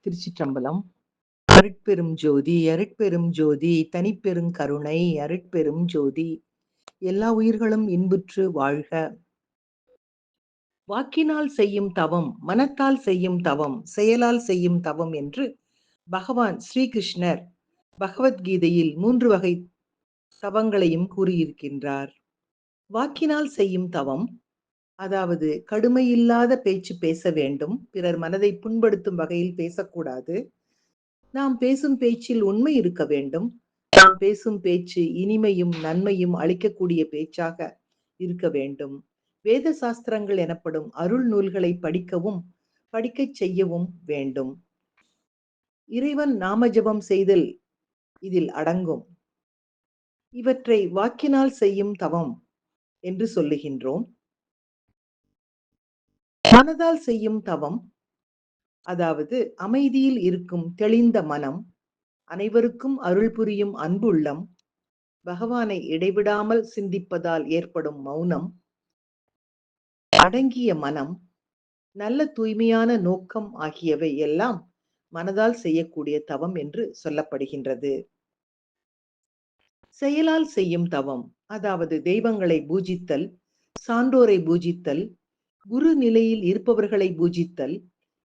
திருச்சிற்றம்பலம். அருட்பெரும் ஜோதி அருட்பெரும் ஜோதி தனிப்பெரும் கருணை அருட்பெரும் ஜோதி. எல்லா உயிர்களும் இன்புற்று வாழ்க. வாக்கினால் செய்யும் தவம், மனத்தால் செய்யும் தவம், செயலால் செய்யும் தவம் என்று பகவான் ஸ்ரீகிருஷ்ணர் பகவத்கீதையில் 3 வகை தவங்களையும் கூறியிருக்கின்றார். வாக்கினால் செய்யும் தவம், அதாவது கடுமையில்லாத பேச்சு பேச வேண்டும். பிறர் மனதை புண்படுத்தும் வகையில் பேசக்கூடாது. நாம் பேசும் பேச்சில் உண்மை இருக்க வேண்டும். நாம் பேசும் பேச்சு இனிமையும் நன்மையும் அளிக்கக்கூடிய பேச்சாக இருக்க வேண்டும். வேத சாஸ்திரங்கள் எனப்படும் அருள் நூல்களை படிக்கச் செய்யவும் வேண்டும். இறைவன் நாமஜபம் செய்தல் இதில் அடங்கும். இவற்றை வாக்கினால் செய்யும் தவம் என்று சொல்லுகின்றோம். மனதால் செய்யும் தவம், அதாவது அமைதியில் இருக்கும் தெளிந்த மனம், அனைவருக்கும் அருள் புரியும் அன்புள்ளம், பகவானை இடைவிடாமல் சிந்திப்பதால் ஏற்படும் மௌனம், அடங்கிய மனம், நல்ல தூய்மையான நோக்கம் ஆகியவை எல்லாம் மனதால் செய்யக்கூடிய தவம் என்று சொல்லப்படுகின்றது. செயலால் செய்யும் தவம், அதாவது தெய்வங்களை பூஜித்தல், சான்றோரை பூஜித்தல், குரு நிலையில் இருப்பவர்களை பூஜித்தல்,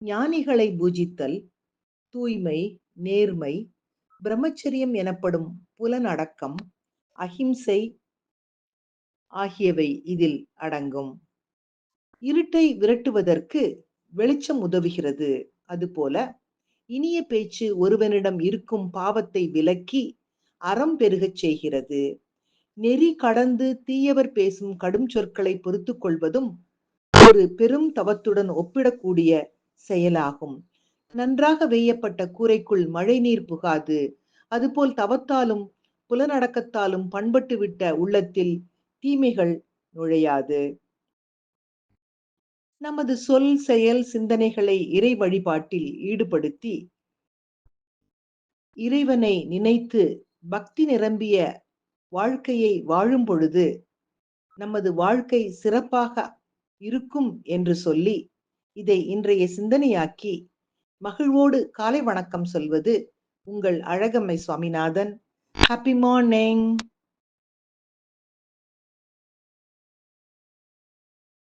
ஞானிகளை பூஜித்தல், தூய்மை, நேர்மை, பிரம்மச்சரியம் எனப்படும் புலனடக்கம், அஹிம்சை ஆகியவை இதில் அடங்கும். இருட்டை விரட்டுவதற்கு வெளிச்சம் உதவுகிறது. அதுபோல இனிய பேச்சு ஒருவனிடம் இருக்கும் பாவத்தை விலக்கி அறம் பெருகச் செய்கிறது. நெறி கடந்து தீயவர் பேசும் கடும் சொற்களை பொறுத்து கொள்வதும் ஒரு பெரும் தவத்துடன் ஒப்பிடக்கூடிய செயலாகும். நன்றாக வேயப்பட்ட கூரைக்குள் மழை நீர் புகாது. அதுபோல் தவத்தாலும் புலனடக்கத்தாலும் பண்பட்டு விட்ட உள்ளத்தில் தீமைகள் நுழையாது. நமது சொல், செயல், சிந்தனைகளை இறை வழிபாட்டில் ஈடுபடுத்தி இறைவனை நினைத்து பக்தி நிரம்பிய வாழ்க்கையை வாழும் பொழுது நமது வாழ்க்கை சிறப்பாக இருக்கும் என்று சொல்லி இதை இன்றைய சிந்தனையாக்கி மகிழ்வோடு காலை வணக்கம் சொல்வது உங்கள் அழகம்மை சுவாமிநாதன். Happy morning.